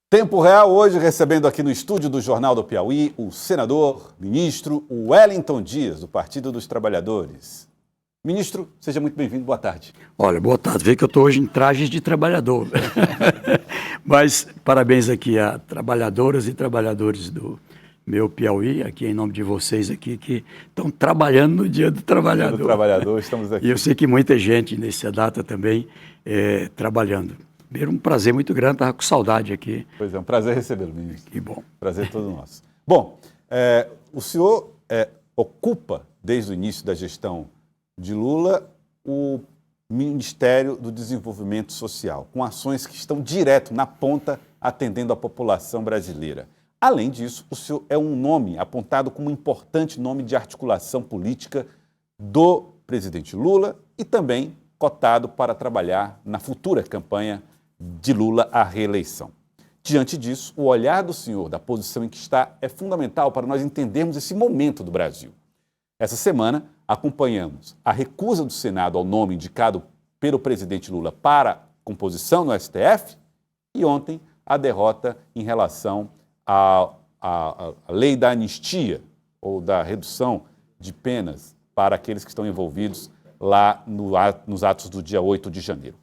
Tempo Real hoje, recebendo aqui no estúdio do Jornal do Piauí o senador, ministro Wellington Dias, do Partido dos Trabalhadores. Ministro, seja muito bem-vindo, boa tarde. Olha, boa tarde. Vê que eu estou hoje em trajes de trabalhador. Mas parabéns aqui a trabalhadoras e trabalhadores do meu Piauí, aqui em nome de vocês aqui, que estão trabalhando no Dia do Trabalhador. Dia do Trabalhador, estamos aqui. E eu sei que muita gente nessa data também trabalhando. Primeiro, um prazer muito grande, estava com saudade aqui. Pois é, um prazer recebê-lo, ministro. Que bom. Prazer todo nosso. Bom, o senhor ocupa, desde o início da gestão de Lula, o Ministério do Desenvolvimento Social, com ações que estão direto na ponta, atendendo a população brasileira. Além disso, o senhor é um nome apontado como um importante nome de articulação política do presidente Lula e também cotado para trabalhar na futura campanha de Lula à reeleição. Diante disso, o olhar do senhor, da posição em que está, é fundamental para nós entendermos esse momento do Brasil. Essa semana, acompanhamos a recusa do Senado ao nome indicado pelo presidente Lula para composição no STF e ontem a derrota em relação à lei da anistia ou da redução de penas para aqueles que estão envolvidos lá nos atos do dia 8 de janeiro.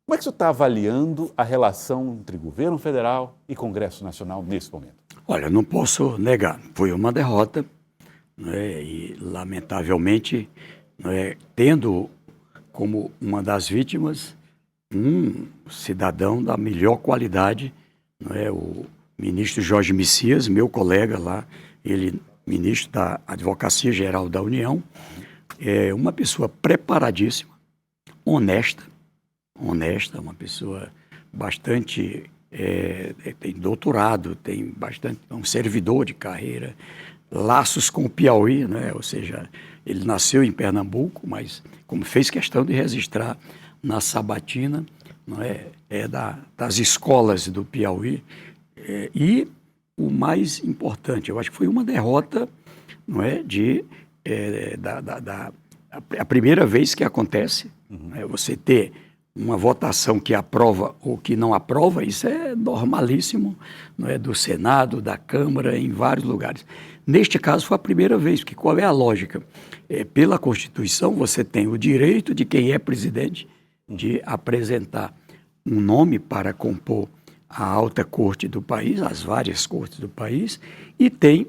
Como é que o senhor está avaliando a relação entre governo federal e Congresso Nacional nesse momento? Olha, não posso negar, foi uma derrota, né, e lamentavelmente, né, tendo como uma das vítimas um cidadão da melhor qualidade, né, o ministro Jorge Messias, meu colega lá, ele ministro da Advocacia Geral da União, é uma pessoa preparadíssima, honesta, uma pessoa bastante, tem doutorado, tem bastante, um servidor de carreira, laços com o Piauí, né? Ou seja, ele nasceu em Pernambuco, mas como fez questão de registrar na Sabatina, não é? Das escolas do Piauí, e o mais importante, eu acho que foi uma derrota, não é, a primeira vez que acontece, né, você ter uma votação que aprova ou que não aprova, isso é normalíssimo, não é, do Senado, da Câmara, em vários lugares. Neste caso foi a primeira vez, porque qual é a lógica? Pela Constituição você tem o direito de quem é presidente de apresentar um nome para compor a alta corte do país, as várias cortes do país, e tem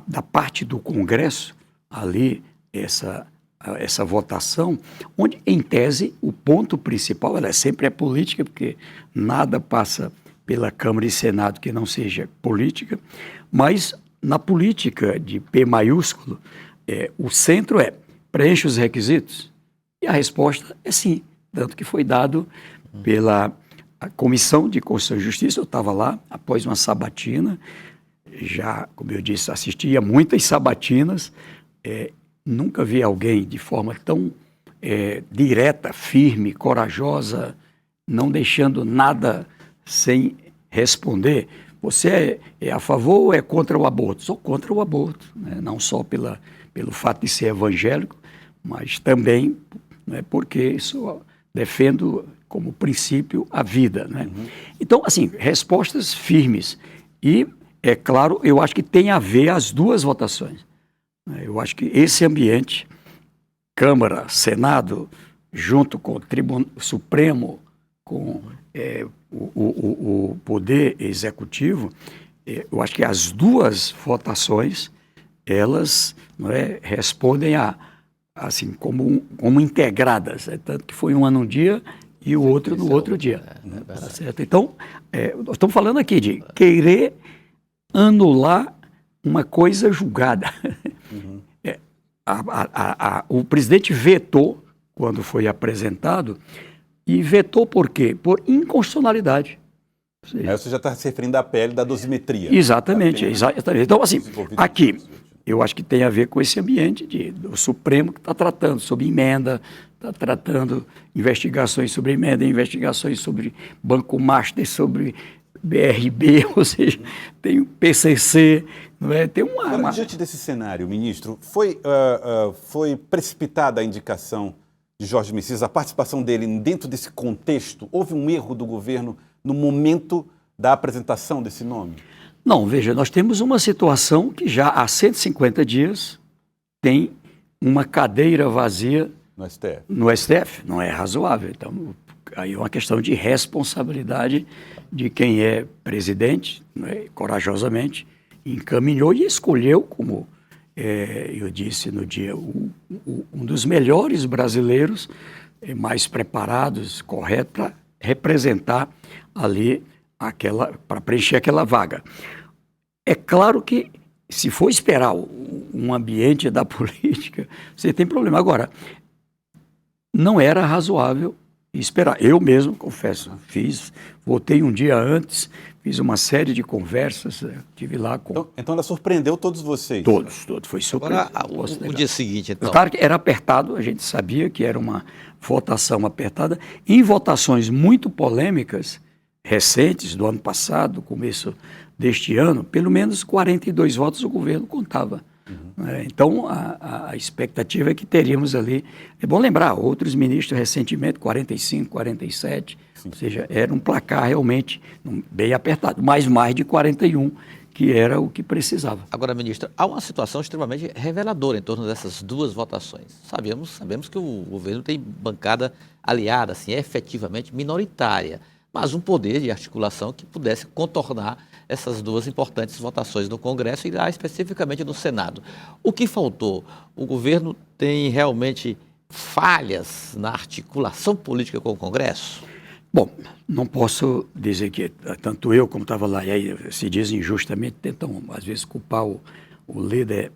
da parte do Congresso ali essa votação, onde, em tese, o ponto principal, ela sempre é política, porque nada passa pela Câmara e Senado que não seja política, mas na política de P maiúsculo, o centro preenche os requisitos? E a resposta é sim, tanto que foi dado pela Comissão de Constituição e Justiça. Eu estava lá após uma sabatina, já, como eu disse, assistia muitas sabatinas, nunca vi alguém de forma tão direta, firme, corajosa, não deixando nada sem responder. Você é a favor ou é contra o aborto? Sou contra o aborto, né? Não só pelo fato de ser evangélico, mas também, né, porque defendo como princípio a vida, né? Então, assim, respostas firmes. E, é claro, eu acho que tem a ver as duas votações. Eu acho que esse ambiente, Câmara, Senado, junto com o Tribunal Supremo, com o Poder Executivo, eu acho que as duas votações, elas, não é, respondem assim, como integradas. Tanto que foi um num dia e o outro no outro dia. Tá certo? Então, nós estamos falando aqui de querer anular uma coisa julgada. O presidente vetou quando foi apresentado, e vetou por quê? Por inconstitucionalidade. Você já está se referindo à PL da dosimetria. Exatamente, exatamente. Então, assim, aqui, eu acho que tem a ver com esse ambiente do Supremo que está tratando sobre emenda, está tratando investigações sobre emenda, investigações sobre Banco Master, sobre BRB, ou seja, tem o PCC, não é? Tem Agora, diante desse cenário, ministro, foi precipitada a indicação de Jorge Messias, a participação dele dentro desse contexto? Houve um erro do governo no momento da apresentação desse nome? Não, veja, nós temos uma situação que já há 150 dias tem uma cadeira vazia No STF. no STF. Não é razoável. Então, aí é uma questão de responsabilidade de quem é presidente, né, corajosamente encaminhou e escolheu, como eu disse no dia, um dos melhores brasileiros, mais preparados, correto, para representar ali para preencher aquela vaga. É claro que, se for esperar um ambiente da política, você tem problema. Agora, não era razoável esperar. Eu mesmo, confesso, votei um dia antes, fiz uma série de conversas, estive lá com... Então ela surpreendeu todos vocês? Todos, foi surpreendente. Agora, o dia seguinte, então... Claro que era apertado, a gente sabia que era uma votação apertada. Em votações muito polêmicas, recentes, do ano passado, começo deste ano, pelo menos 42 votos o governo contava. Então, a expectativa é que teríamos ali... É bom lembrar, outros ministros recentemente, 45, 47, sim. Ou seja, era um placar realmente bem apertado, mas mais de 41, que era o que precisava. Agora, ministro, há uma situação extremamente reveladora em torno dessas duas votações. Sabemos que o governo tem bancada aliada, assim, efetivamente minoritária, mas um poder de articulação que pudesse contornar essas duas importantes votações no Congresso e lá especificamente no Senado. O que faltou? O governo tem realmente falhas na articulação política com o Congresso? Bom, não posso dizer que tanto eu como estava lá, e aí se diz injustamente, tentam às vezes culpar o líder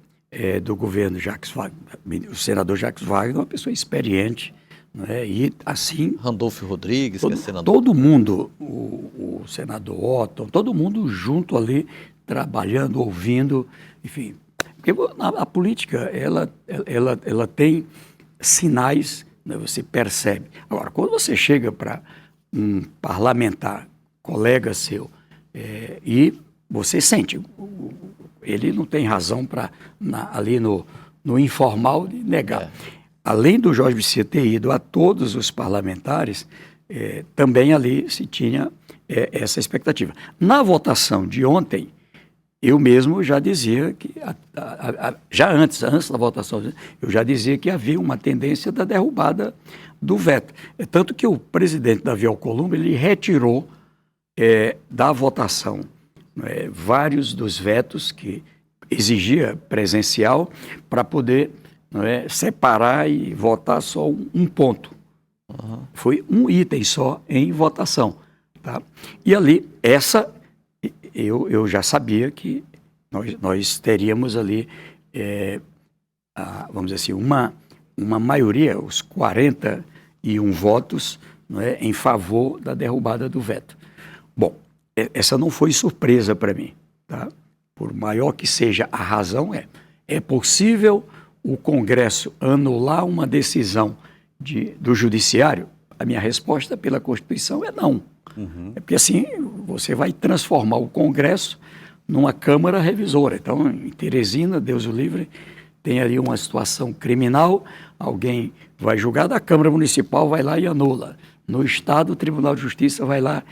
do governo, Jacques Wagner, o senador Jacques Wagner, uma pessoa experiente, né? E assim... Randolfo Rodrigues, que é senador. Todo mundo, o senador Otton, todo mundo junto ali, trabalhando, ouvindo, enfim. Porque a política, ela tem sinais, né? Você percebe. Agora, quando você chega para um parlamentar, colega seu, e você sente, ele não tem razão para, ali no informal, negar. Além do Jorge Messias ter ido a todos os parlamentares, também ali se tinha essa expectativa. Na votação de ontem, eu mesmo já dizia que, já antes da votação, eu já dizia que havia uma tendência da derrubada do veto. Tanto que o presidente Davi Alcolumbre, ele retirou da votação vários dos vetos que exigia presencial para poder separar e votar só um ponto. Uhum. Foi um item só em votação. Tá? E ali, eu já sabia que nós teríamos ali, vamos dizer assim, uma maioria, os 41 votos, em favor da derrubada do veto. Bom, essa não foi surpresa para mim. Tá? Por maior que seja a razão, é possível o Congresso anular uma decisão do Judiciário? A minha resposta pela Constituição é não. Uhum. É porque assim você vai transformar o Congresso numa Câmara revisora. Então, em Teresina, Deus o livre, tem ali uma situação criminal, alguém vai julgar, da Câmara Municipal vai lá e anula. No Estado, o Tribunal de Justiça vai lá,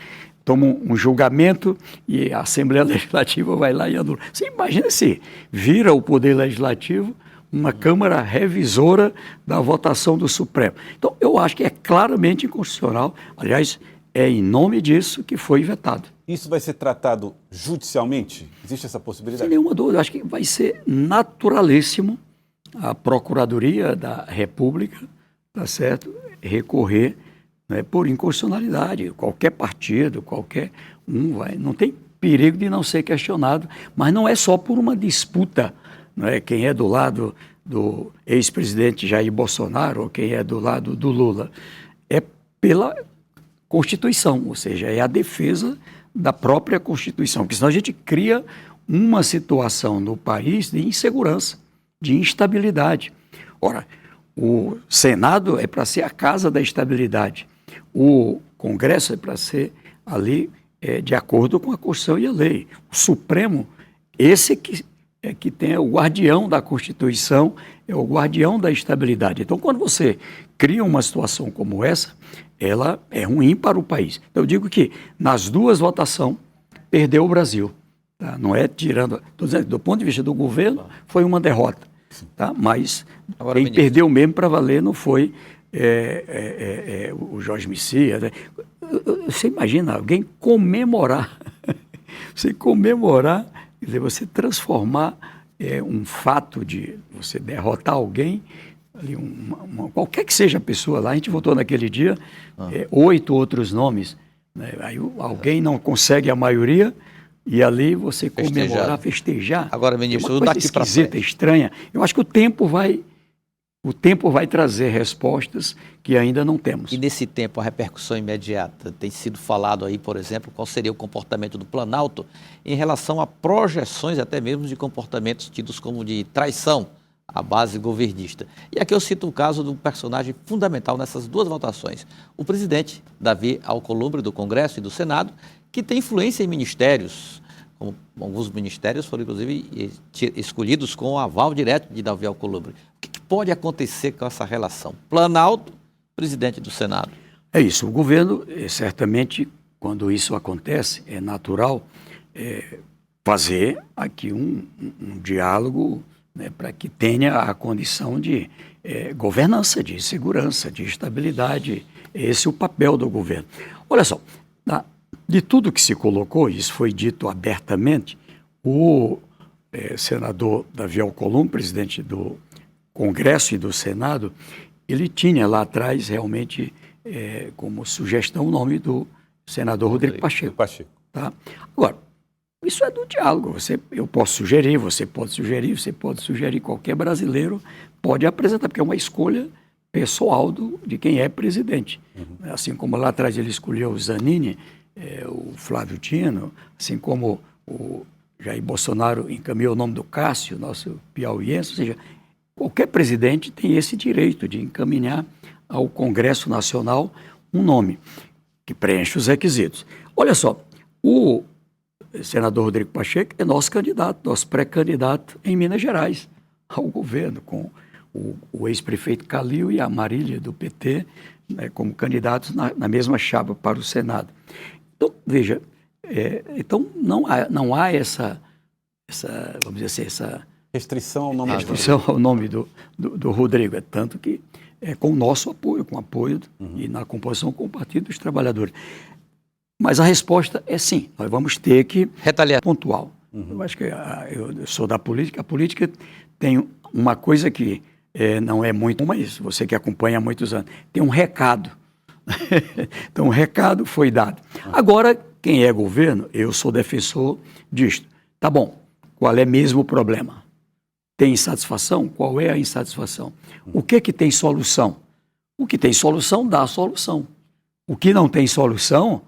toma um julgamento e a Assembleia Legislativa vai lá e anula. Você imagina se vira o Poder Legislativo uma Câmara revisora da votação do Supremo. Então, eu acho que é claramente inconstitucional. Aliás, é em nome disso que foi vetado. Isso vai ser tratado judicialmente? Existe essa possibilidade? Sem nenhuma dúvida. Eu acho que vai ser naturalíssimo a Procuradoria da República, tá certo, recorrer por inconstitucionalidade. Qualquer partido, qualquer um vai. Não tem perigo de não ser questionado, mas não é só por uma disputa. Quem é do lado do ex-presidente Jair Bolsonaro ou quem é do lado do Lula. É pela Constituição, ou seja, é a defesa da própria Constituição, porque senão a gente cria uma situação no país de insegurança, de instabilidade. Ora, o Senado é para ser a casa da estabilidade, o Congresso é para ser ali de acordo com a Constituição e a lei. O Supremo, esse que tem o guardião da Constituição, é o guardião da estabilidade. Então, quando você cria uma situação como essa, ela é ruim para o país. Então, eu digo que nas duas votações, perdeu o Brasil. Tá? Não é tirando... Estou dizendo, do ponto de vista do governo, foi uma derrota. Tá? Mas Agora, quem perdeu mesmo para valer não foi o Jorge Messias. Né? Você imagina alguém comemorar, você comemorar, quer dizer, você transformar um fato de você derrotar alguém, ali qualquer que seja a pessoa lá, a gente votou naquele dia 8 outros nomes, né? Aí alguém não consegue a maioria e ali você comemorar, festejar. Agora, ministro, uma coisa daqui para esquisita, frente, estranha. Eu acho que o tempo vai trazer respostas que ainda não temos. e nesse tempo a repercussão imediata tem sido falado aí, por exemplo, qual seria o comportamento do Planalto em relação a projeções até mesmo de comportamentos tidos como de traição à base governista. E aqui eu cito o caso de um personagem fundamental nessas duas votações, o presidente Davi Alcolumbre do Congresso e do Senado, que tem influência em ministérios, como alguns ministérios foram inclusive escolhidos com o aval direto de Davi Alcolumbre. O que pode acontecer com essa relação? Planalto, presidente do Senado. É isso, o governo, certamente, quando isso acontece, é natural fazer aqui um diálogo, né, para que tenha a condição de governança, de segurança, de estabilidade. Esse é o papel do governo. Olha só, de tudo que se colocou, isso foi dito abertamente, o senador Davi Alcolumbre, presidente do Congresso e do Senado, ele tinha lá atrás realmente como sugestão o nome do senador Rodrigo Pacheco. Tá? Agora, isso é do diálogo. Eu posso sugerir, você pode sugerir, qualquer brasileiro pode apresentar, porque é uma escolha pessoal de quem é presidente. Uhum. Assim como lá atrás ele escolheu o Zanini, o Flávio Dino, assim como o Jair Bolsonaro encaminhou o nome do Cássio, nosso piauiense, ou seja, qualquer presidente tem esse direito de encaminhar ao Congresso Nacional um nome que preenche os requisitos. Olha só, o senador Rodrigo Pacheco é nosso candidato, nosso pré-candidato em Minas Gerais ao governo, com o ex-prefeito Calil e a Marília do PT, né, como candidatos na mesma chapa para o Senado. Então, veja, então não há essa, vamos dizer assim, essa restrição ao nome do Rodrigo. É tanto que é com o nosso apoio, com o apoio e na composição com o Partido dos Trabalhadores. Mas a resposta é sim, nós vamos ter que retaliar. Pontual. Eu acho que eu sou da política, a política tem uma coisa que não é muito, mas você que acompanha há muitos anos, tem um recado. Então o recado foi dado. Agora, quem é governo, eu sou defensor disto. Tá bom, qual é mesmo o problema? Tem insatisfação? Qual é a insatisfação? O que tem solução? O que tem solução, dá a solução. O que não tem solução,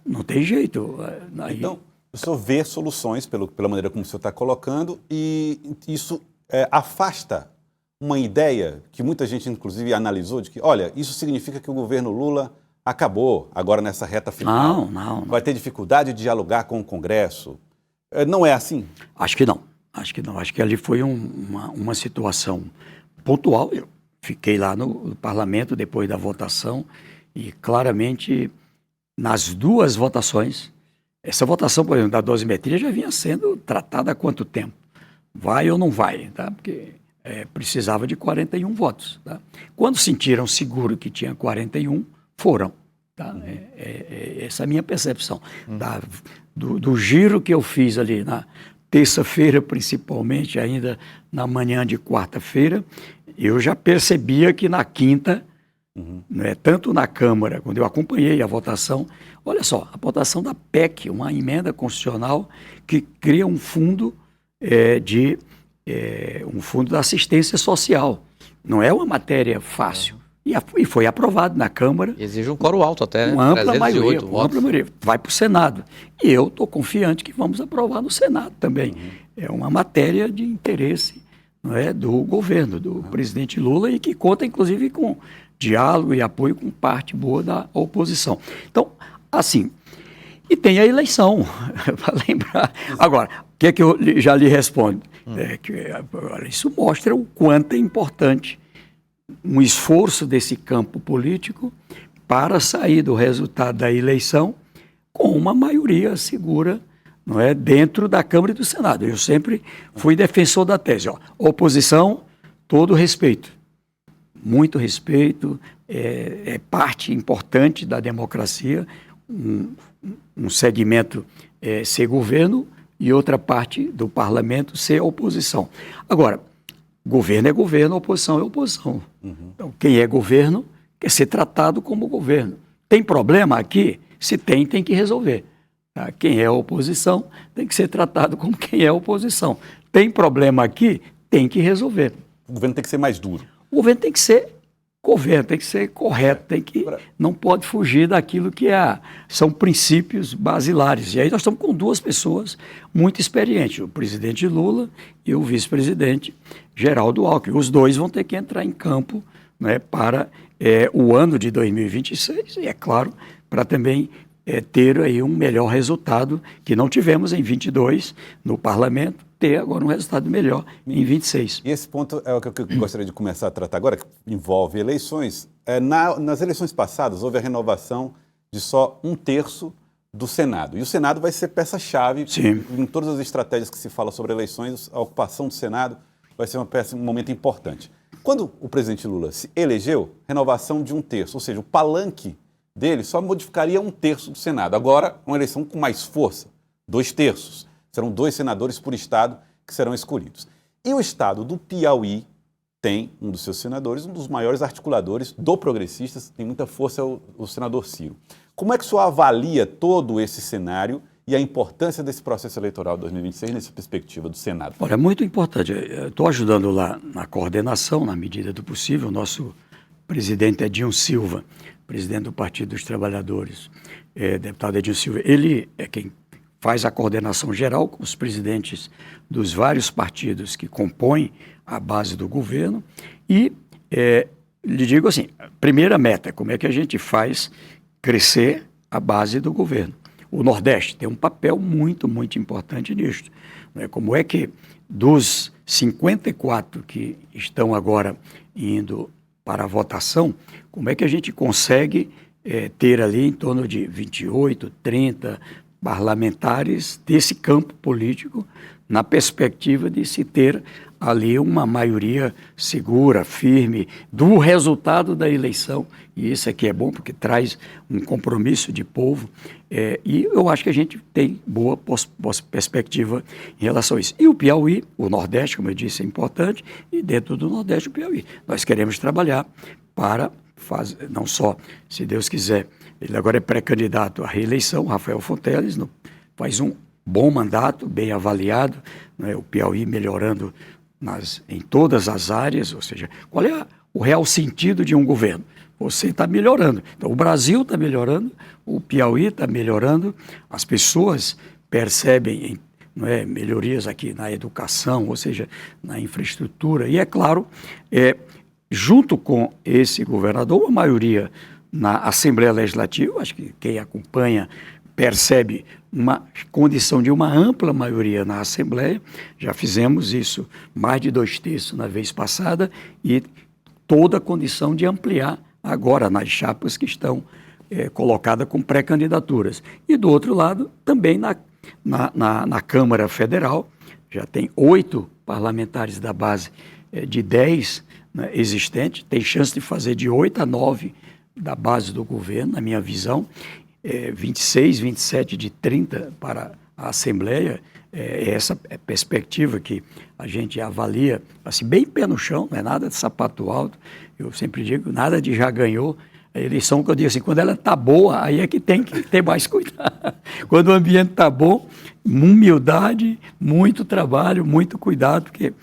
não tem jeito. Aí... Então, o senhor vê soluções, pela maneira como o senhor está colocando, e isso afasta uma ideia que muita gente, inclusive, analisou, de que, olha, isso significa que o governo Lula acabou agora nessa reta final. Não. Vai ter dificuldade de dialogar com o Congresso. Não é assim? Acho que não. Acho que ali foi uma situação pontual. Eu fiquei lá no parlamento depois da votação e claramente nas duas votações, essa votação, por exemplo, da dosimetria já vinha sendo tratada há quanto tempo? Vai ou não vai? Tá? Porque precisava de 41 votos. Tá? Quando sentiram seguro que tinha 41, foram. Tá? Essa é a minha percepção. Do giro que eu fiz ali na terça-feira, principalmente, ainda na manhã de quarta-feira, eu já percebia que na quinta, tanto na Câmara, quando eu acompanhei a votação, olha só, a votação da PEC, uma emenda constitucional que cria um fundo um fundo da assistência social. Não é uma matéria fácil. E foi aprovado na Câmara. Exige um quórum alto até, né? Uma ampla maioria. Vai para o Senado. E eu estou confiante que vamos aprovar no Senado também. É uma matéria de interesse, do governo, do presidente Lula, e que conta, inclusive, com diálogo e apoio com parte boa da oposição. Então, assim, e tem a eleição, para lembrar. Agora, o que é que eu já lhe respondo? Isso mostra o quanto é importante um esforço desse campo político para sair do resultado da eleição com uma maioria segura, não é, dentro da Câmara e do Senado. Eu sempre fui defensor da tese, ó, oposição, todo respeito, muito respeito, é parte importante da democracia, um segmento ser governo e outra parte do parlamento ser oposição. Agora, governo é governo, oposição é oposição. Então, quem é governo quer ser tratado como governo. Tem problema aqui? Se tem, tem que resolver. Tá? Quem é oposição tem que ser tratado como quem é oposição. Tem problema aqui? Tem que resolver. O governo tem que ser mais duro. O governo tem que ser governo, tem que ser correto, não pode fugir daquilo que são princípios basilares. E aí nós estamos com duas pessoas muito experientes, o presidente Lula e o vice-presidente Geraldo Alckmin. Os dois vão ter que entrar em campo, né, para o ano de 2026 e, é claro, para também ter aí um melhor resultado que não tivemos em 22 no parlamento, ter agora um resultado melhor em 26. E esse ponto é o que eu gostaria de começar a tratar agora, que envolve eleições. Nas eleições passadas, houve a renovação de só 1/3 do Senado. E o Senado vai ser peça-chave em todas as estratégias que se fala sobre eleições. A ocupação do Senado vai ser um momento importante. Quando o presidente Lula se elegeu, renovação de 1/3, ou seja, o palanque dele só modificaria 1/3 do Senado. Agora, uma eleição com mais força, 2/3. Serão 2 senadores por estado que serão escolhidos. E o estado do Piauí tem um dos seus senadores, um dos maiores articuladores do Progressistas, tem muita força, o senador Ciro. Como é que o senhor avalia todo esse cenário e a importância desse processo eleitoral de 2026 nessa perspectiva do Senado? Olha, é muito importante. Eu estou ajudando lá na coordenação, na medida do possível. O nosso presidente Edinho Silva, presidente do Partido dos Trabalhadores, deputado Edinho Silva, ele é quem faz a coordenação geral com os presidentes dos vários partidos que compõem a base do governo e lhe digo assim, a primeira meta, como é que a gente faz crescer a base do governo? O Nordeste tem um papel muito, muito importante nisso. Né? Como é que dos 54 que estão agora indo para a votação, como é que a gente consegue ter ali em torno de 28, 30 parlamentares desse campo político, na perspectiva de se ter ali uma maioria segura, firme, do resultado da eleição, e isso aqui é bom porque traz um compromisso de povo, e eu acho que a gente tem boa perspectiva em relação a isso. E o Piauí, o Nordeste, como eu disse, é importante, e dentro do Nordeste o Piauí. Nós queremos trabalhar para fazer, não só, se Deus quiser, ele agora é pré-candidato à reeleição, Rafael Fonteles, faz um bom mandato, bem avaliado, né, o Piauí melhorando em todas as áreas, ou seja, qual é o real sentido de um governo? Você está melhorando. Então, o Brasil está melhorando, o Piauí está melhorando, as pessoas percebem melhorias aqui na educação, ou seja, na infraestrutura, e é claro, junto com esse governador, a maioria na Assembleia Legislativa, acho que quem acompanha percebe uma condição de uma ampla maioria na Assembleia, já fizemos isso mais de 2/3 na vez passada, e toda a condição de ampliar agora nas chapas que estão colocadas com pré-candidaturas. E do outro lado, também na Câmara Federal, já tem 8 parlamentares da base de 10 existentes, tem chance de fazer de 8 a 9 da base do governo, na minha visão, 26, 27 de 30 para a Assembleia, essa perspectiva que a gente avalia, assim, bem pé no chão, não é nada de sapato alto, eu sempre digo, nada de já ganhou, a eleição que eu digo assim, quando ela está boa, aí é que tem que ter mais cuidado. Quando o ambiente está bom, humildade, muito trabalho, muito cuidado, porque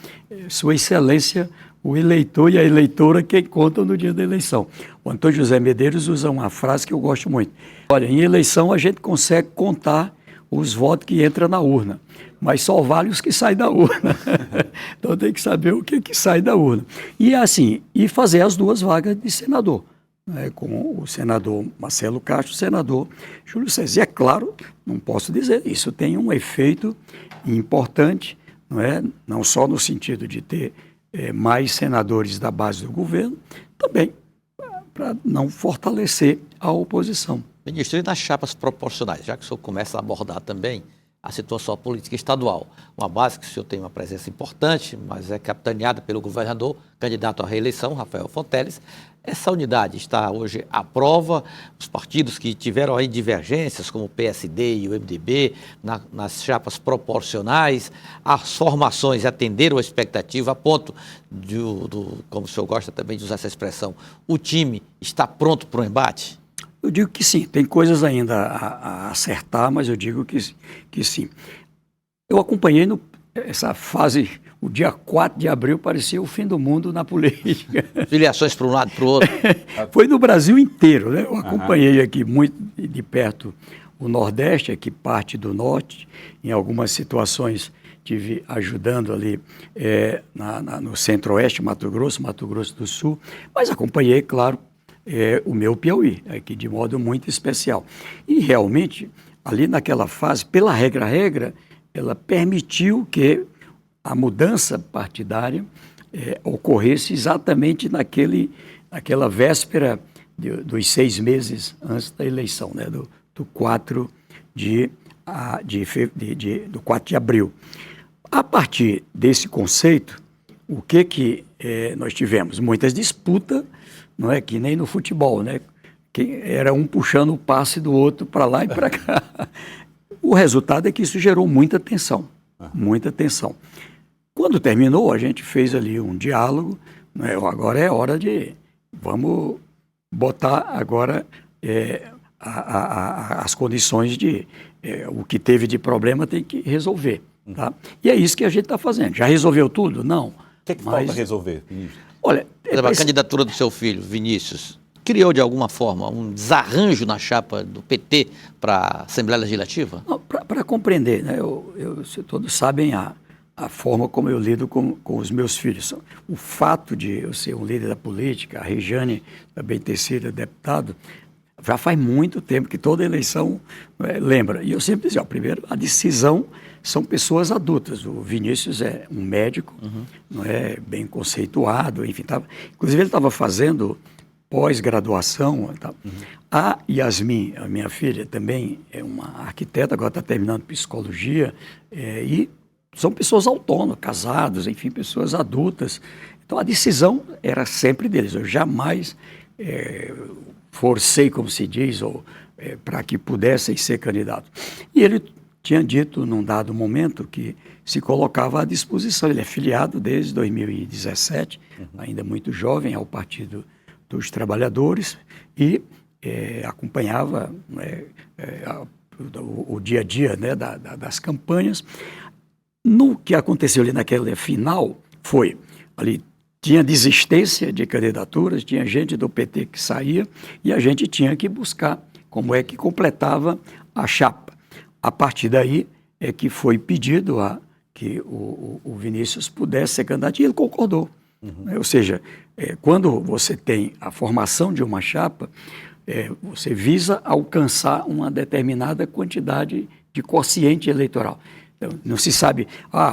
Sua Excelência, o eleitor e a eleitora quem contam no dia da eleição. O Antônio José Medeiros usa uma frase que eu gosto muito. Olha, em eleição a gente consegue contar os votos que entram na urna, mas só vale os que saem da urna. Então tem que saber o que sai da urna. E assim, fazer as 2 vagas de senador, né, com o senador Marcelo Castro, o senador Júlio César. E é claro, não posso dizer, isso tem um efeito importante, não só no sentido de ter mais senadores da base do governo, também para não fortalecer a oposição. Ministro, e nas chapas proporcionais, já que o senhor começa a abordar também a situação política estadual, uma base que o senhor tem uma presença importante, mas é capitaneada pelo governador, candidato à reeleição, Rafael Fonteles. Essa unidade está hoje à prova, os partidos que tiveram aí divergências, como o PSD e o MDB, nas chapas proporcionais, as formações atenderam a expectativa a ponto como o senhor gosta também de usar essa expressão, o time está pronto para o embate? Eu digo que sim, tem coisas ainda a acertar, mas eu digo que sim. Eu acompanhei essa fase, o dia 4 de abril parecia o fim do mundo na política. Filiações para um lado e para o outro. Foi no Brasil inteiro, né? Eu acompanhei aqui muito de perto o Nordeste, aqui parte do Norte, em algumas situações estive ajudando ali no Centro-Oeste, Mato Grosso do Sul, mas acompanhei, claro, o meu Piauí, aqui de modo muito especial. E realmente, ali naquela fase, pela regra, ela permitiu que a mudança partidária ocorresse exatamente naquela véspera dos 6 meses antes da eleição, né, do 4 de abril. A partir desse conceito, o que nós tivemos? Muitas disputas, não é que nem no futebol, né? Que era um puxando o passe do outro para lá e para cá. O resultado é que isso gerou muita tensão, muita tensão. Quando terminou, a gente fez ali um diálogo, né? Agora é hora vamos botar agora as condições o que teve de problema tem que resolver, tá? E é isso que a gente está fazendo. Já resolveu tudo? Não. O que falta resolver, ministro? Olha, a candidatura do seu filho, Vinícius, criou de alguma forma um desarranjo na chapa do PT para a Assembleia Legislativa? Para compreender, né? Todos sabem a forma como eu lido com os meus filhos. O fato de eu ser um líder da política, a Regiane também ter sido deputado, já faz muito tempo que toda eleição lembra. E eu sempre dizia, primeiro, a decisão são pessoas adultas. O Vinícius é um médico, não é bem conceituado, enfim. Inclusive, ele estava fazendo pós-graduação. A Yasmin, a minha filha, também é uma arquiteta, agora está terminando psicologia, e são pessoas autônomas, casados, enfim, pessoas adultas. Então, a decisão era sempre deles. Eu jamais forcei, como se diz, para que pudessem ser candidatos. E ele tinha dito, num dado momento, que se colocava à disposição. Ele é filiado desde 2017, ainda muito jovem, ao Partido dos Trabalhadores, e acompanhava o dia a dia, né, das campanhas. No que aconteceu ali naquela final, ali tinha desistência de candidaturas, tinha gente do PT que saía, e a gente tinha que buscar como é que completava a chapa. A partir daí é que foi pedido que o Vinícius pudesse ser candidato, e ele concordou. Ou seja, quando você tem a formação de uma chapa, você visa alcançar uma determinada quantidade de quociente eleitoral. Então, não se sabe,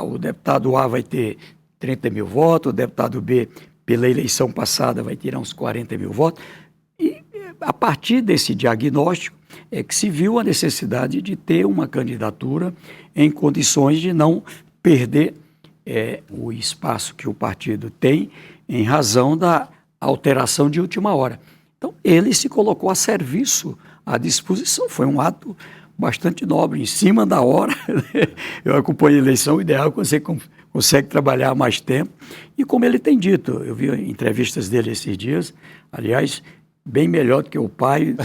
o deputado A vai ter 30 mil votos, o deputado B, pela eleição passada, vai tirar uns 40 mil votos. E a partir desse diagnóstico é que se viu a necessidade de ter uma candidatura em condições de não perder o espaço que o partido tem em razão da alteração de última hora. Então, ele se colocou a serviço, à disposição. Foi um ato bastante nobre, em cima da hora. Eu acompanho a eleição, o ideal é quando você consegue trabalhar mais tempo. E como ele tem dito, eu vi entrevistas dele esses dias, aliás, bem melhor do que o pai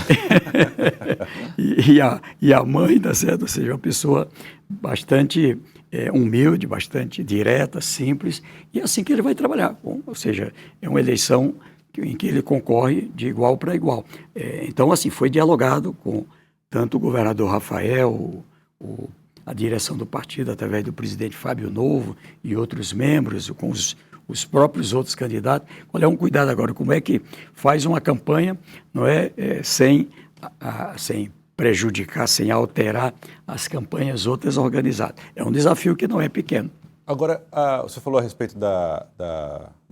e a mãe, tá certo? Ou seja, uma pessoa bastante humilde, bastante direta, simples, e é assim que ele vai trabalhar. Ou seja, é uma eleição em que ele concorre de igual para igual. Então, assim, foi dialogado com tanto o governador Rafael, a direção do partido, através do presidente Fábio Novo e outros membros, com os próprios outros candidatos. Olha, um cuidado agora, como é que faz uma campanha, não sem prejudicar, sem alterar as campanhas outras organizadas. É um desafio que não é pequeno. Agora, você falou a respeito da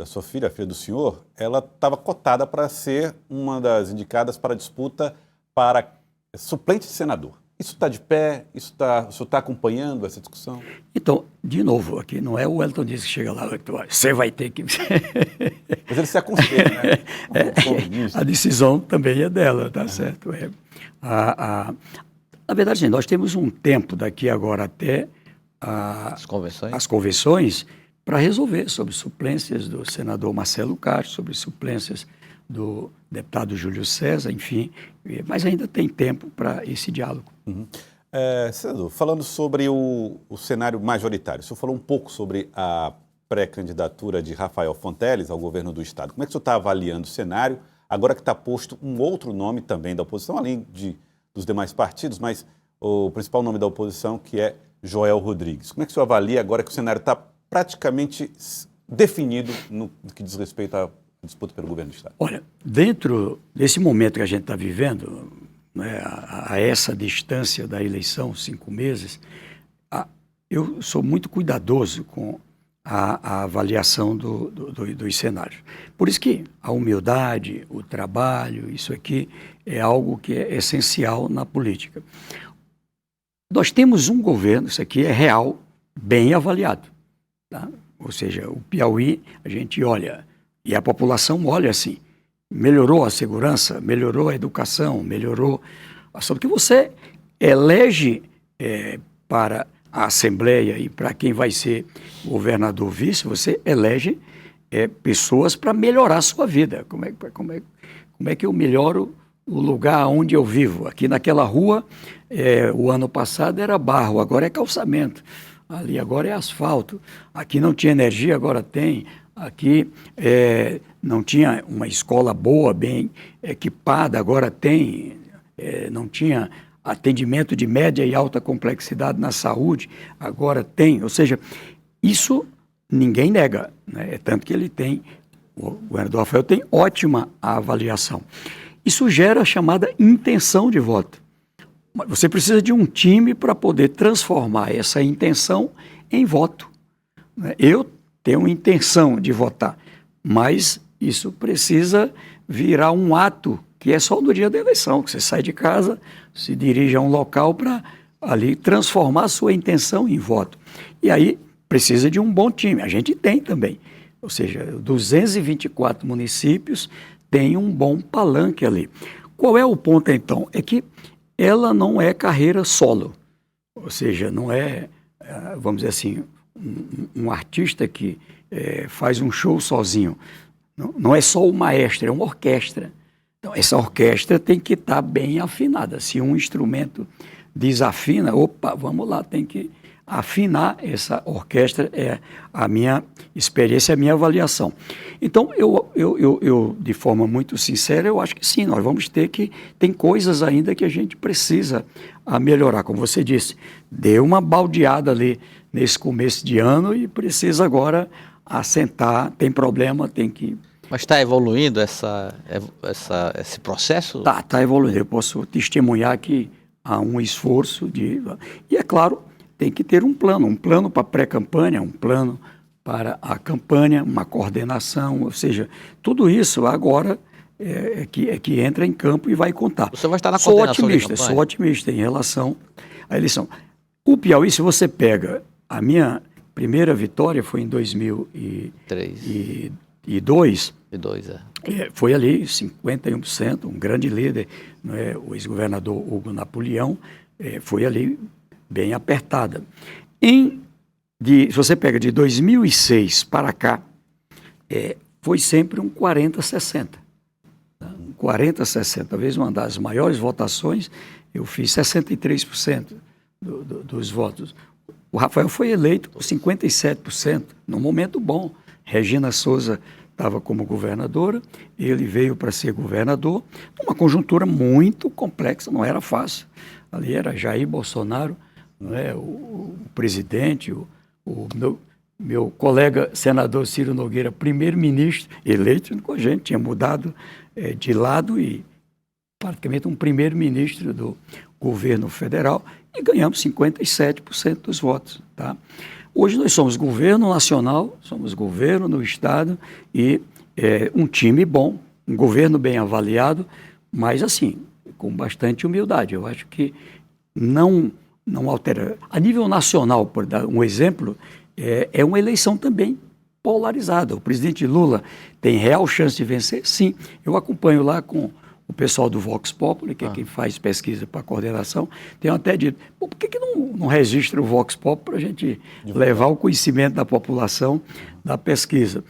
sua filha, a filha do senhor, ela estava cotada para ser uma das indicadas para a disputa para suplente de senador. Isso está de pé? O senhor está acompanhando essa discussão? Então, de novo, aqui não é o Wellington Dias que chega lá, você vai ter que... Mas ele se aconselha, né? A decisão também é dela, tá certo? Na verdade, sim, nós temos um tempo daqui agora até as convenções para resolver sobre suplências do senador Marcelo Castro, sobre suplências do deputado Júlio César, enfim, mas ainda tem tempo para esse diálogo. Uhum. Senador, falando sobre o cenário majoritário, o senhor falou um pouco sobre a pré-candidatura de Rafael Fonteles ao governo do Estado. Como é que o senhor está avaliando o cenário, agora que está posto um outro nome também da oposição, além dos demais partidos, mas o principal nome da oposição, que é Joel Rodrigues. Como é que o senhor avalia agora que o cenário está praticamente definido no que diz respeito à disputa pelo governo do Estado? Olha, dentro desse momento que a gente está vivendo, né, a essa distância da eleição, 5 meses, eu sou muito cuidadoso com a avaliação dos cenários. Por isso que a humildade, o trabalho, isso aqui é algo que é essencial na política. Nós temos um governo, isso aqui é real, bem avaliado. Tá? Ou seja, o Piauí, a gente olha, e a população olha assim, melhorou a segurança, melhorou a educação, melhorou... Só que você elege para a Assembleia e para quem vai ser governador vice, você elege pessoas para melhorar a sua vida. Como é que eu melhoro o lugar onde eu vivo? Aqui naquela rua, o ano passado era barro, agora é calçamento. Ali agora é asfalto. Aqui não tinha energia, agora tem. Aqui não tinha uma escola boa, bem equipada, agora tem. Não tinha atendimento de média e alta complexidade na saúde, agora tem. Ou seja, isso ninguém nega, né? Tanto que ele tem, o governador Rafael tem ótima avaliação. Isso gera a chamada intenção de voto. Você precisa de um time para poder transformar essa intenção em voto. Eu tenho intenção de votar, mas isso precisa virar um ato que é só no dia da eleição, que você sai de casa, se dirige a um local para ali transformar a sua intenção em voto. E aí precisa de um bom time. A gente tem também. Ou seja, 224 municípios têm um bom palanque ali. Qual é o ponto, então? É que ela não é carreira solo. Ou seja, não é, vamos dizer assim, um artista que faz um show sozinho. Não é só o maestro, é uma orquestra. Então, essa orquestra tem que estar bem afinada. Se um instrumento desafina, vamos lá, tem que afinar essa orquestra, é a minha experiência, a minha avaliação. Então, eu, de forma muito sincera, eu acho que sim, nós vamos ter que... Tem coisas ainda que a gente precisa melhorar. Como você disse, deu uma baldeada ali nesse começo de ano e precisa agora assentar, tem problema, tem que... Mas está evoluindo esse processo? Está evoluindo. Eu posso testemunhar que há um esforço de... E, é claro, tem que ter um plano para a pré-campanha, um plano para a campanha, uma coordenação, ou seja, tudo isso agora é que entra em campo e vai contar. Você vai estar na coordenação da campanha? Sou otimista em relação à eleição. O Piauí, se você pega, a minha primeira vitória foi em 2002, foi ali 51%, um grande líder, o ex-governador Hugo Napoleão, foi ali bem apertada. Se você pega de 2006 para cá, foi sempre um 40-60. Tá? Um 40-60, talvez uma das maiores votações, eu fiz 63% dos votos. O Rafael foi eleito com 57%, num momento bom. Regina Souza estava como governadora, ele veio para ser governador, numa conjuntura muito complexa, não era fácil. Ali era Jair Bolsonaro, o presidente, o meu colega senador Ciro Nogueira, primeiro-ministro, eleito com a gente, tinha mudado de lado e praticamente um primeiro-ministro do governo federal, e ganhamos 57% dos votos. Tá? Hoje nós somos governo nacional, somos governo no Estado e um time bom, um governo bem avaliado, mas assim, com bastante humildade. Eu acho que não altera. A nível nacional, por dar um exemplo, é uma eleição também polarizada. O presidente Lula tem real chance de vencer? Sim. Eu acompanho lá com o pessoal do Vox Populi, que é quem faz pesquisa para a coordenação, tem até dito, por que não registra o Vox Populi para a gente levar o conhecimento da população da pesquisa?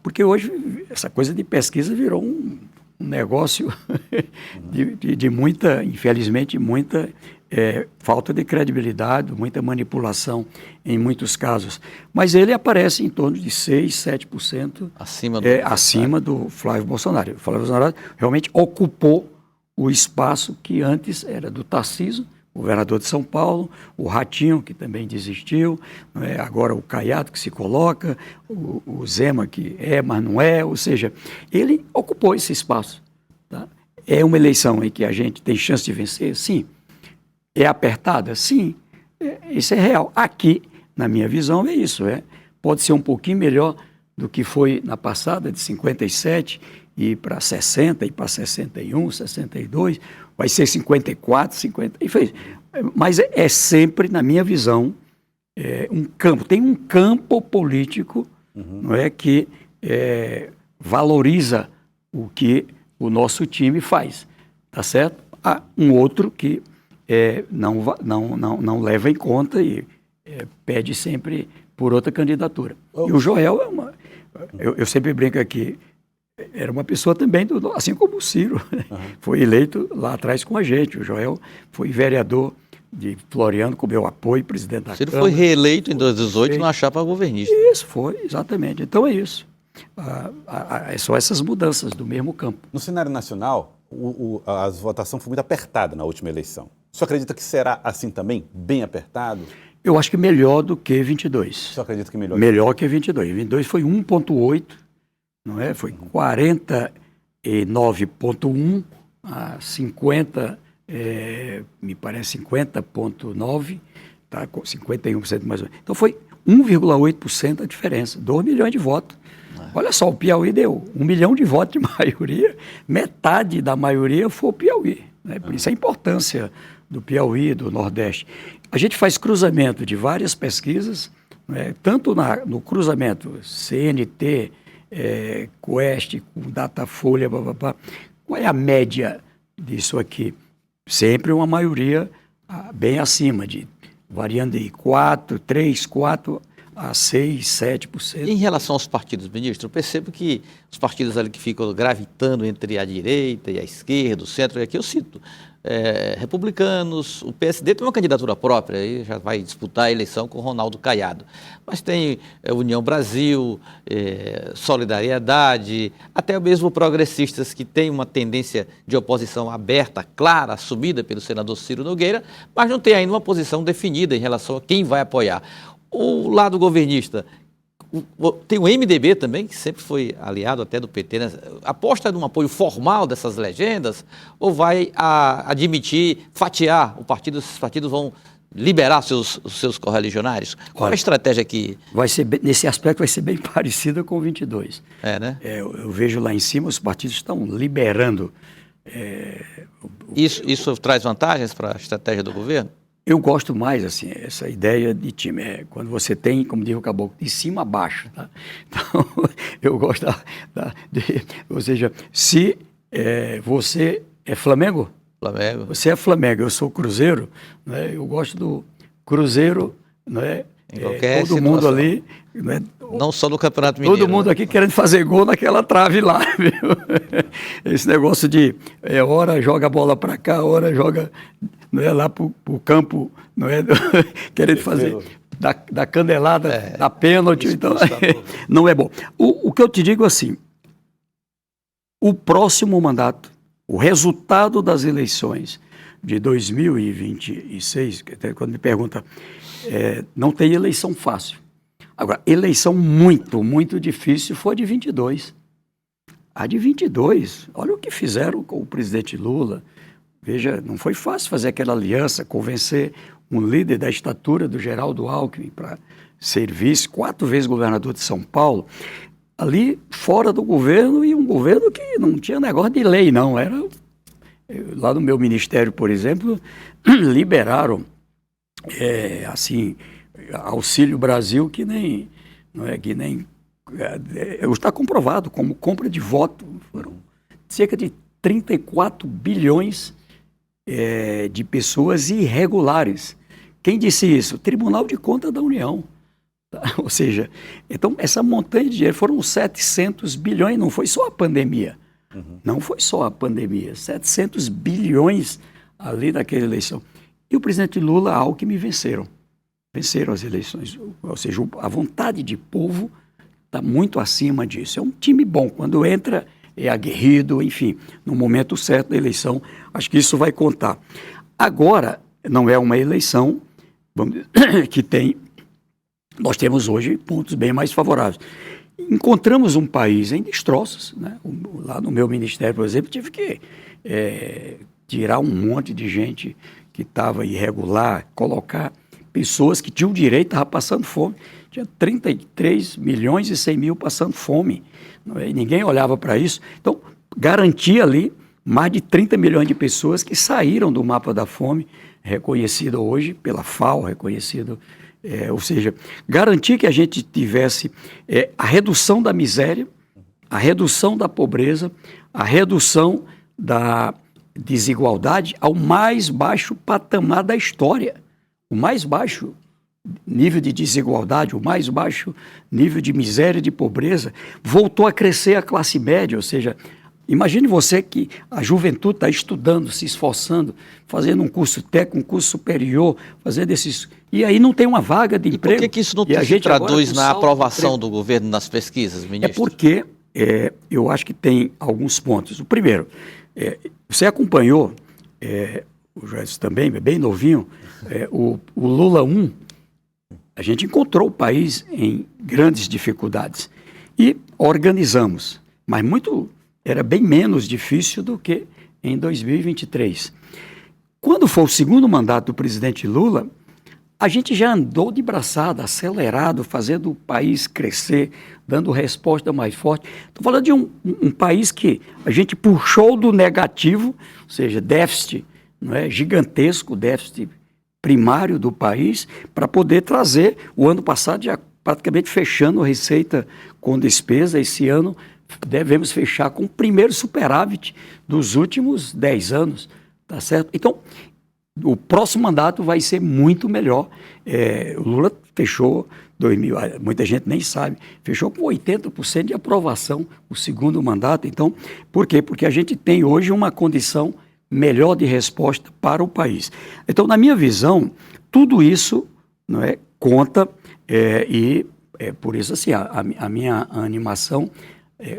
Porque hoje essa coisa de pesquisa virou um negócio de muita, infelizmente, muita falta de credibilidade, muita manipulação em muitos casos. Mas ele aparece em torno de 6%, 7% acima do Flávio Bolsonaro. O Flávio Bolsonaro realmente ocupou o espaço que antes era do Tarcísio, governador de São Paulo, o Ratinho, que também desistiu, agora o Caiado, que se coloca, o Zema, que mas não é, ou seja, ele ocupou esse espaço. Tá? É uma eleição em que a gente tem chance de vencer? Sim. É apertada? Sim. Isso é real. Aqui, na minha visão, é isso. Pode ser um pouquinho melhor do que foi na passada, de 57 e para 60, e para 61, 62, vai ser 54, 50, e fez. Mas é sempre, na minha visão, um campo. Tem um campo político não é, que valoriza o que o nosso time faz. Tá certo? Há um outro que não leva em conta e pede sempre por outra candidatura. E o Joel eu sempre brinco aqui, era uma pessoa também, assim como o Ciro, foi eleito lá atrás com a gente. O Joel foi vereador de Floriano, com meu apoio, presidente da Ciro Câmara. Foi reeleito em 2018 na chapa governista. Isso, foi, exatamente. Então é isso. São essas mudanças do mesmo campo. No cenário nacional, a votação foi muito apertada na última eleição. O senhor acredita que será assim também, bem apertado? Eu acho que melhor do que 22. O senhor acredita que melhor? Melhor que 22. 22 foi 1,8, não é? Foi 49,1 a 50, me parece 50,9, tá? 51% mais ou menos. Então foi 1,8% a diferença, 2 milhões de votos. Olha só, o Piauí deu 1 milhão de votos de maioria, metade da maioria foi o Piauí. Né? Por isso a importância do Piauí, do Nordeste. A gente faz cruzamento de várias pesquisas, né? Tanto no cruzamento CNT, Quest, com Datafolha, blá. Qual é a média disso aqui? Sempre uma maioria bem acima, variando de 3, 4 a 6, 7%. Em relação aos partidos, ministro, eu percebo que os partidos ali que ficam gravitando entre a direita e a esquerda, o centro, e aqui eu cito, republicanos, o PSD tem uma candidatura própria, aí já vai disputar a eleição com o Ronaldo Caiado. Mas tem União Brasil, Solidariedade, até mesmo progressistas que têm uma tendência de oposição aberta, clara, assumida pelo senador Ciro Nogueira, mas não tem ainda uma posição definida em relação a quem vai apoiar. O lado governista, tem o MDB também, que sempre foi aliado até do PT, né? Aposta num apoio formal dessas legendas ou vai admitir, fatiar o partido, esses partidos vão liberar os seus correligionários? Qual é a estratégia aqui? Nesse aspecto vai ser bem parecida com o 22. Né? Eu vejo lá em cima, os partidos estão liberando. Isso traz vantagens para a estratégia do governo? Eu gosto mais, assim, essa ideia de time. Quando você tem, como diz o Caboclo, de cima a baixo. Tá? Então, eu gosto ou seja, se você é Flamengo, você é Flamengo, eu sou Cruzeiro, né? Eu gosto do Cruzeiro, né? Em qualquer todo situação. mundo ali, né? Não só no Campeonato Mineiro. Todo mundo aqui querendo fazer gol naquela trave lá, viu? Esse negócio de hora joga a bola para cá, hora joga, não é, lá para o campo, não é, querendo fazer da candelada, da pênalti, então não é bom. O que eu te digo assim, o próximo mandato, o resultado das eleições de 2026, quando me pergunta, não tem eleição fácil. Agora, eleição muito, muito difícil foi a de 22. A de 22, olha o que fizeram com o presidente Lula. Veja, não foi fácil fazer aquela aliança, convencer um líder da estatura do Geraldo Alckmin para ser vice, 4 vezes governador de São Paulo, ali fora do governo, e um governo que não tinha negócio de lei, não, era Lá no meu ministério, por exemplo, liberaram, assim, Auxílio Brasil que nem, não é, que nem, está comprovado como compra de voto, foram cerca de 34 bilhões de pessoas irregulares. Quem disse isso? Tribunal de Contas da União. Tá? Ou seja, então essa montanha de dinheiro foram 700 bilhões, não foi só a pandemia. Não foi só a pandemia, 700 bilhões ali naquela eleição. E o presidente Lula, Alckmin venceram as eleições. Ou seja, a vontade de povo está muito acima disso. É um time bom, quando entra é aguerrido, enfim, no momento certo da eleição, acho que isso vai contar. Agora, não é uma eleição que nós temos hoje pontos bem mais favoráveis. Encontramos um país em destroços, né? Lá no meu ministério, por exemplo, tive que tirar um monte de gente que estava irregular, colocar pessoas que tinham direito, estavam passando fome. Tinha 33 milhões e 100 mil passando fome, e ninguém olhava para isso. Então, garantia ali mais de 30 milhões de pessoas que saíram do mapa da fome, reconhecido hoje pela FAO, reconhecido. Ou seja, garantir que a gente tivesse a redução da miséria, a redução da pobreza, a redução da desigualdade ao mais baixo patamar da história. O mais baixo nível de desigualdade, o mais baixo nível de miséria e de pobreza. Voltou a crescer a classe média, ou seja, imagine você que a juventude está estudando, se esforçando, fazendo um curso técnico, um curso superior, fazendo esses... E aí não tem uma vaga de emprego. Por que isso não se traduz na aprovação do governo nas pesquisas, ministro? É porque eu acho que tem alguns pontos. O primeiro, você acompanhou, o Joyce também, bem novinho, o Lula 1, a gente encontrou o país em grandes dificuldades e organizamos, mas era bem menos difícil do que em 2023. Quando foi o segundo mandato do presidente Lula, a gente já andou de braçada, acelerado, fazendo o país crescer, dando resposta mais forte. Estou falando de um país que a gente puxou do negativo, ou seja, déficit, não é, gigantesco, déficit primário do país, para poder trazer, o ano passado já praticamente fechando a receita com despesa. Esse ano devemos fechar com o primeiro superávit dos últimos 10 anos, tá certo? Então, o próximo mandato vai ser muito melhor. O Lula fechou, muita gente nem sabe, fechou com 80% de aprovação o segundo mandato. Então, por quê? Porque a gente tem hoje uma condição melhor de resposta para o país. Então, na minha visão, tudo isso, não é, conta, e por isso, assim, a minha animação,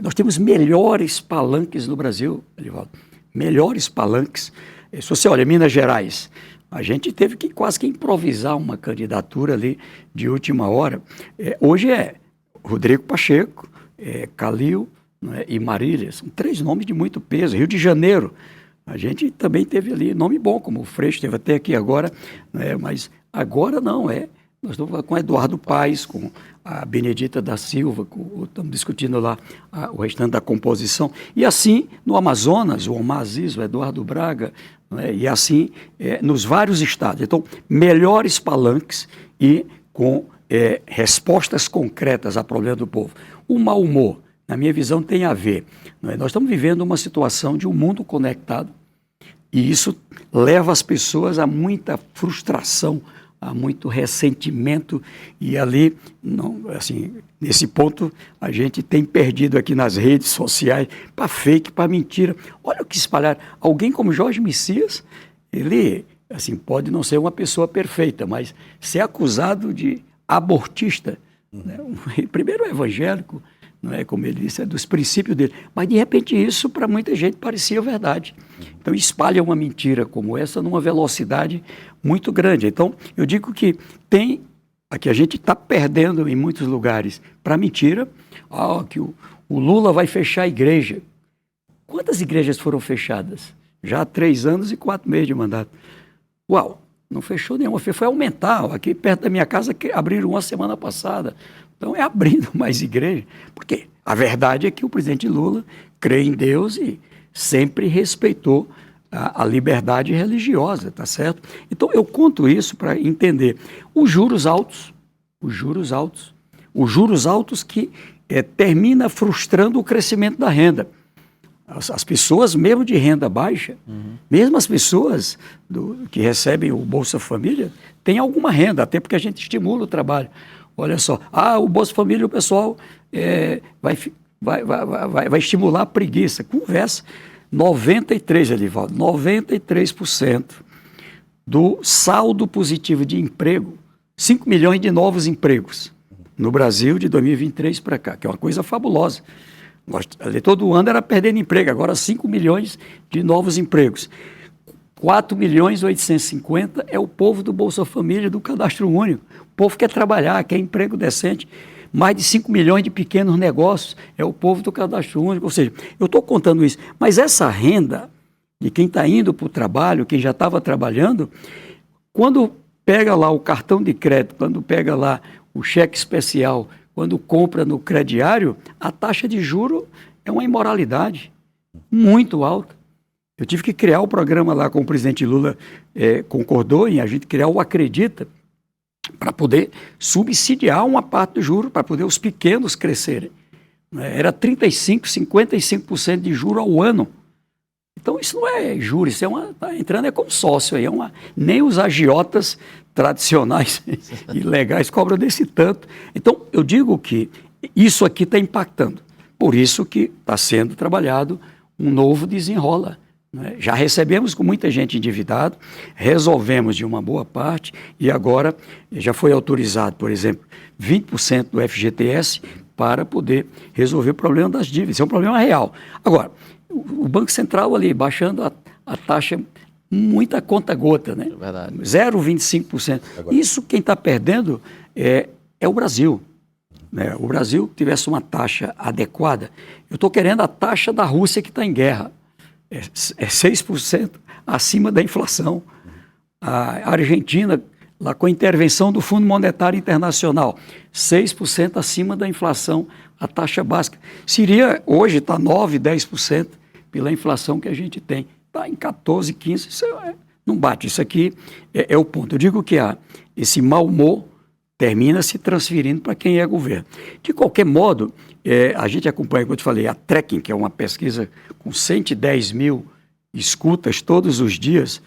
nós temos melhores palanques no Brasil, Elivaldo, melhores palanques. Se você olha, Minas Gerais, a gente teve que quase que improvisar uma candidatura ali de última hora. Hoje é Rodrigo Pacheco, Calil, né, e Marília, são 3 nomes de muito peso. Rio de Janeiro, a gente também teve ali nome bom, como o Freixo teve até aqui agora, né, mas agora não, nós estamos com Eduardo Paes, com a Benedita da Silva, estamos discutindo lá o restante da composição. E assim, no Amazonas, o Omar Aziz, o Eduardo Braga, né, e assim nos vários estados. Então, melhores palanques e com respostas concretas a problema do povo. O mau humor, na minha visão, tem a ver. Não é? Nós estamos vivendo uma situação de um mundo conectado e isso leva as pessoas a muita frustração, há muito ressentimento e ali, não, assim, nesse ponto, a gente tem perdido aqui nas redes sociais para fake, para mentira. Olha o que espalharam. Alguém como Jorge Messias, ele, assim, pode não ser uma pessoa perfeita, mas ser acusado de abortista, né? Primeiro é evangélico, não é, como ele disse, é dos princípios dele. Mas, de repente, isso para muita gente parecia verdade. Então, espalha uma mentira como essa numa velocidade muito grande. Então, eu digo que aqui a gente está perdendo em muitos lugares para mentira, que o Lula vai fechar a igreja. Quantas igrejas foram fechadas? Já há 3 anos e 4 meses de mandato. Uau, não fechou nenhuma, foi aumentar. Aqui perto da minha casa abriram uma semana passada. Então, é abrindo mais igreja. Por quê? A verdade é que o presidente Lula crê em Deus e sempre respeitou a liberdade religiosa, tá certo? Então, eu conto isso para entender os juros altos que termina frustrando o crescimento da renda. As pessoas mesmo de renda baixa, mesmo as pessoas que recebem o Bolsa Família, têm alguma renda, até porque a gente estimula o trabalho. Olha só, o Bolsa Família, o pessoal vai estimular a preguiça. Conversa. 93%, Elivaldo, 93% do saldo positivo de emprego, 5 milhões de novos empregos no Brasil de 2023 para cá, que é uma coisa fabulosa. Todo ano era perdendo emprego, agora 5 milhões de novos empregos. 4.850.000 é o povo do Bolsa Família, do Cadastro Único. O povo quer trabalhar, quer emprego decente. Mais de 5 milhões de pequenos negócios é o povo do Cadastro Único. Ou seja, eu estou contando isso, mas essa renda de quem está indo para o trabalho, quem já estava trabalhando, quando pega lá o cartão de crédito, quando pega lá o cheque especial, quando compra no crediário, a taxa de juro é uma imoralidade muito alta. Eu tive que criar o programa lá com o presidente Lula, concordou em a gente criar o Acredita, para poder subsidiar uma parte do juro, para poder os pequenos crescerem. Era 35%, 55% de juro ao ano. Então isso não é juro, isso está entrando consórcio aí, nem os agiotas tradicionais e legais cobram desse tanto. Então eu digo que isso aqui está impactando, por isso que está sendo trabalhado um novo desenrola. Já recebemos com muita gente endividada, resolvemos de uma boa parte e agora já foi autorizado, por exemplo, 20% do FGTS para poder resolver o problema das dívidas. É um problema real. Agora, o Banco Central ali baixando a taxa, muita conta-gota, né? 0,25%. Isso quem está perdendo é o Brasil. Né? O Brasil tivesse uma taxa adequada, eu estou querendo a taxa da Rússia que está em guerra. É 6% acima da inflação. A Argentina, lá com a intervenção do Fundo Monetário Internacional, 6% acima da inflação, a taxa básica. Síria hoje está 9%, 10% pela inflação que a gente tem. Está em 14%, 15%, isso não bate. Isso aqui é o ponto. Eu digo que esse mau humor termina se transferindo para quem é governo. De qualquer modo, a gente acompanha, como eu te falei, a Tracking, que é uma pesquisa com 110 mil escutas todos os dias,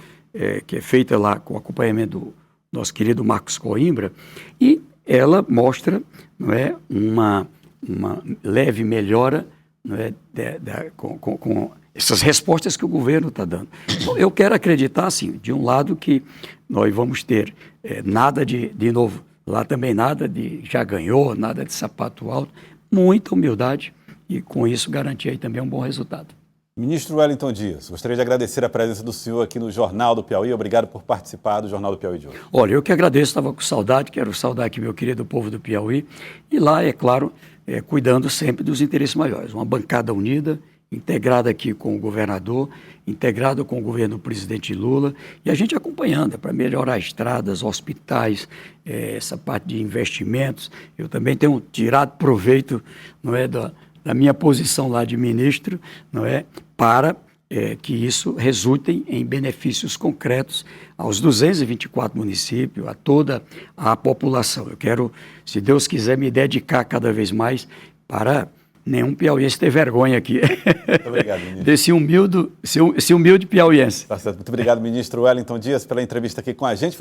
que é feita lá com o acompanhamento do nosso querido Marcos Coimbra, e ela mostra uma leve melhora com essas respostas que o governo está dando. Então, eu quero acreditar, assim, de um lado que nós vamos ter nada de novo, lá também nada de já ganhou, nada de sapato alto, muita humildade e com isso garantir aí também um bom resultado. Ministro Wellington Dias, gostaria de agradecer a presença do senhor aqui no Jornal do Piauí. Obrigado por participar do Jornal do Piauí de hoje. Olha, eu que agradeço, estava com saudade, quero saudar aqui meu querido povo do Piauí e lá, é claro, cuidando sempre dos interesses maiores. Uma bancada unida, integrada aqui com o governador, integrada com o governo do presidente Lula, e a gente acompanhando para melhorar estradas, hospitais, essa parte de investimentos. Eu também tenho tirado proveito, da minha posição lá de ministro, para que isso resulte em benefícios concretos aos 224 municípios, a toda a população. Eu quero, se Deus quiser, me dedicar cada vez mais para nenhum piauiense ter vergonha aqui. Muito obrigado, ministro. Esse humilde piauiense. Tá certo. Muito obrigado, ministro Wellington Dias, pela entrevista aqui com a gente.